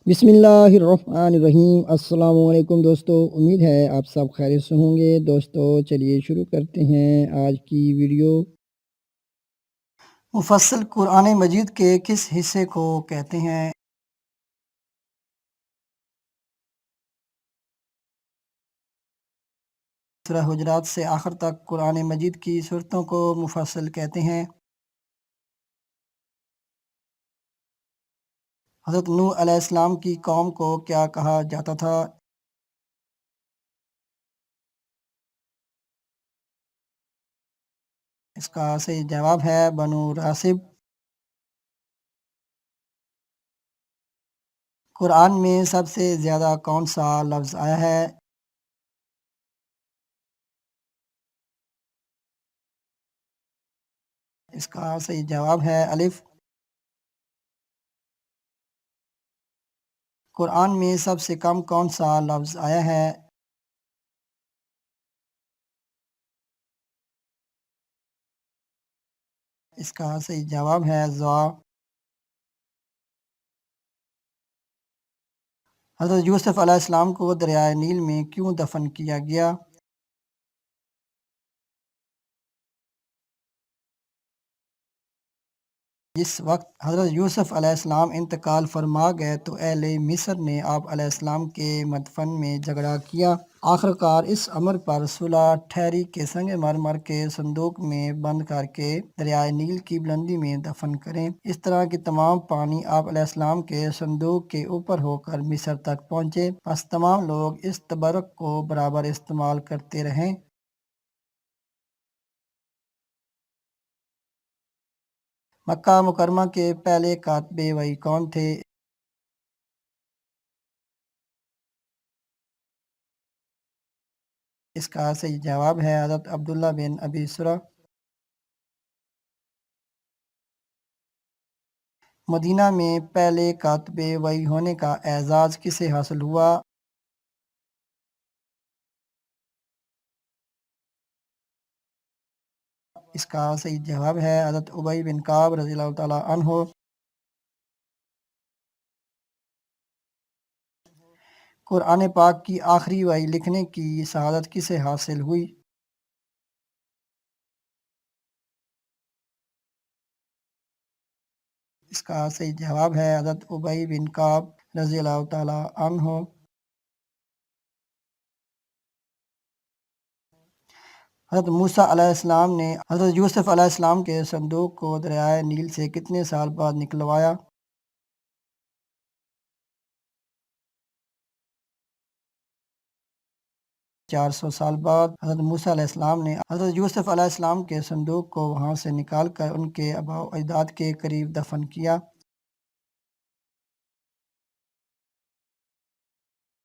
बिस्मिल्लाहिर्रहमानिर्रहीम। अस्सलाम वालेकुम दोस्तों, उम्मीद है आप सब खैरियत से होंगे। दोस्तों चलिए शुरू करते हैं आज की वीडियो। मुफस्सल कुरान मजीद के किस हिस्से को कहते हैं? सूरह हुजरात से आखिर तक कुरान मजीद की सूरतों को मुफस्सल कहते हैं। हज़रत नूह अलैहिस्सलाम की कौम को क्या कहा जाता था? इसका सही जवाब है बनु रासिब। कुरान में सबसे ज़्यादा कौन सा लफ्ज़ आया है? इसका सही जवाब है अलिफ। कुरान में सबसे कम कौन सा लफ्ज़ आया है? इसका सही जवाब है ज़ा। हज़रत यूसुफ़ अलैहिस्सलाम को दरियाए नील में क्यों दफ़न किया गया? जिस वक्त हज़रत यूसुफ़ अलैहिस्सलाम इंतकाल फरमा गए तो अहले मिस्र ने आप अलैहिस्सलाम के मदफ़न में झगड़ा किया। आखिरकार इस अमर पर सुलह ठहरी के संगमरमर के संदूक में बंद करके दरियाए नील की बुलंदी में दफन करें। इस तरह की तमाम पानी आप अलैहिस्सलाम के संदूक के ऊपर होकर मिस्र तक पहुँचे। बस तमाम लोग इस तबरक को बराबर इस्तेमाल करते रहें। मक्का मुकरमा के पहले कातबे वही कौन थे? इसका सही जवाब है हज़रत अब्दुल्ला बिन अबी सुरा। मदीना में पहले कातबे वही होने का एजाज़ किसे हासिल हुआ? इसका सही जवाब है हज़रत उबई बिन काब रज़ियल्लाहु ताला अन्हो। कुरान पाक की आखिरी वही लिखने की शहादत किसे हासिल हुई? इसका सही जवाब है हज़रत उबई बिन काब रज़ियल्लाहु ताला अन्हो। हज़रत मूसा अलैहिस्सलाम ने हज़रत यूसुफ़ अलैहिस्सलाम के संदूक को दरियाए नील से कितने साल बाद निकलवाया? 400 साल बाद। हज़रत मूसा अलैहिस्सलाम ने हज़रत यूसुफ़ अलैहिस्सलाम के संदूक को वहाँ से निकाल कर उनके आबा-ओ-अजदाद के करीब दफन किया।